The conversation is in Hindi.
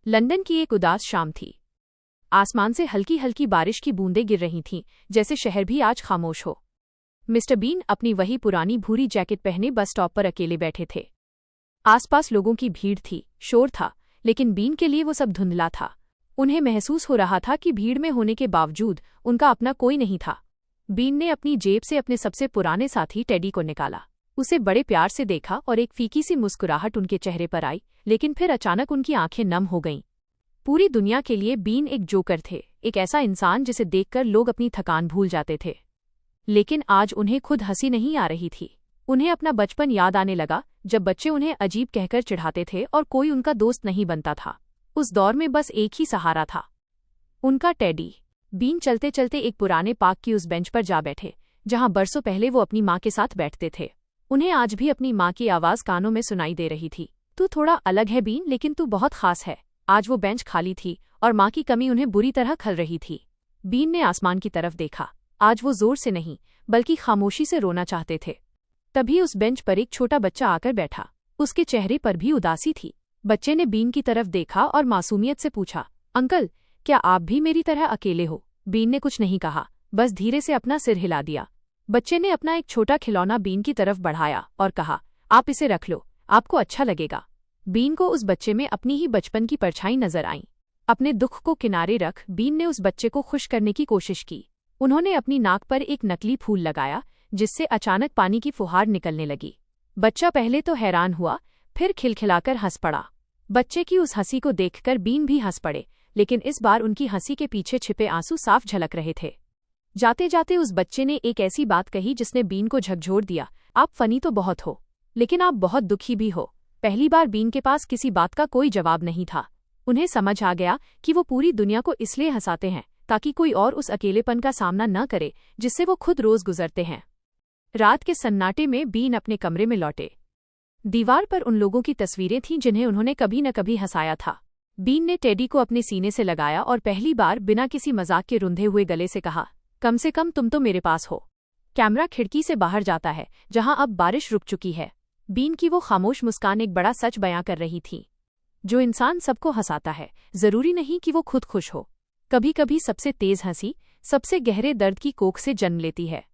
लंदन की एक उदास शाम थी। आसमान से हल्की हल्की बारिश की बूंदें गिर रही थीं, जैसे शहर भी आज खामोश हो। मिस्टर बीन अपनी वही पुरानी भूरी जैकेट पहने बस स्टॉप पर अकेले बैठे थे। आसपास लोगों की भीड़ थी, शोर था, लेकिन बीन के लिए वो सब धुंधला था। उन्हें महसूस हो रहा था कि भीड़ में होने के बावजूद उनका अपना कोई नहीं था। बीन ने अपनी जेब से अपने सबसे पुराने साथी टेडी को निकाला। उसे बड़े प्यार से देखा और एक फीकी सी मुस्कुराहट उनके चेहरे पर आई, लेकिन फिर अचानक उनकी आंखें नम हो गईं। पूरी दुनिया के लिए बीन एक जोकर थे, एक ऐसा इंसान जिसे देखकर लोग अपनी थकान भूल जाते थे। लेकिन आज उन्हें खुद हंसी नहीं आ रही थी। उन्हें अपना बचपन याद आने लगा, जब बच्चे उन्हें अजीब कहकर चिढ़ाते थे और कोई उनका दोस्त नहीं बनता था। उस दौर में बस एक ही सहारा था, उनका टेडी। बीन चलते चलते एक पुराने पार्क की उस बेंच पर जा बैठे, जहां बरसों पहले वो अपनी माँ के साथ बैठते थे। उन्हें आज भी अपनी माँ की आवाज़ कानों में सुनाई दे रही थी, तू थोड़ा अलग है बीन, लेकिन तू बहुत खास है। आज वो बेंच खाली थी और माँ की कमी उन्हें बुरी तरह खल रही थी। बीन ने आसमान की तरफ देखा। आज वो जोर से नहीं, बल्कि खामोशी से रोना चाहते थे। तभी उस बेंच पर एक छोटा बच्चा आकर बैठा। उसके चेहरे पर भी उदासी थी। बच्चे ने बीन की तरफ देखा और मासूमियत से पूछा, अंकल, क्या आप भी मेरी तरह अकेले हो? बीन ने कुछ नहीं कहा, बस धीरे से अपना सिर हिला दिया। बच्चे ने अपना एक छोटा खिलौना बीन की तरफ बढ़ाया और कहा, आप इसे रख लो, आपको अच्छा लगेगा। बीन को उस बच्चे में अपनी ही बचपन की परछाई नजर आई। अपने दुख को किनारे रख बीन ने उस बच्चे को खुश करने की कोशिश की। उन्होंने अपनी नाक पर एक नकली फूल लगाया, जिससे अचानक पानी की फुहार निकलने लगी। बच्चा पहले तो हैरान हुआ, फिर खिलखिलाकर हंस पड़ा। बच्चे की उस हंसी को देखकर बीन भी हंस पड़े, लेकिन इस बार उनकी हंसी के पीछे छिपे आंसू साफ झलक रहे थे। जाते जाते उस बच्चे ने एक ऐसी बात कही जिसने बीन को झकझोर दिया, आप फनी तो बहुत हो, लेकिन आप बहुत दुखी भी हो। पहली बार बीन के पास किसी बात का कोई जवाब नहीं था। उन्हें समझ आ गया कि वो पूरी दुनिया को इसलिए हंसाते हैं ताकि कोई और उस अकेलेपन का सामना न करे जिससे वो खुद रोज गुजरते हैं। रात के सन्नाटे में बीन अपने कमरे में लौटे। दीवार पर उन लोगों की तस्वीरें थीं जिन्हें उन्होंने कभी न कभी हंसाया था। बीन ने टेडी को अपने सीने से लगाया और पहली बार बिना किसी मजाक के रुंधे हुए गले से कहा, कम से कम तुम तो मेरे पास हो। कैमरा खिड़की से बाहर जाता है, जहां अब बारिश रुक चुकी है। बीन की वो खामोश मुस्कान एक बड़ा सच बयां कर रही थी। जो इंसान सबको हंसाता है, जरूरी नहीं कि वो खुद खुश हो। कभी कभी सबसे तेज हंसी सबसे गहरे दर्द की कोख से जन्म लेती है।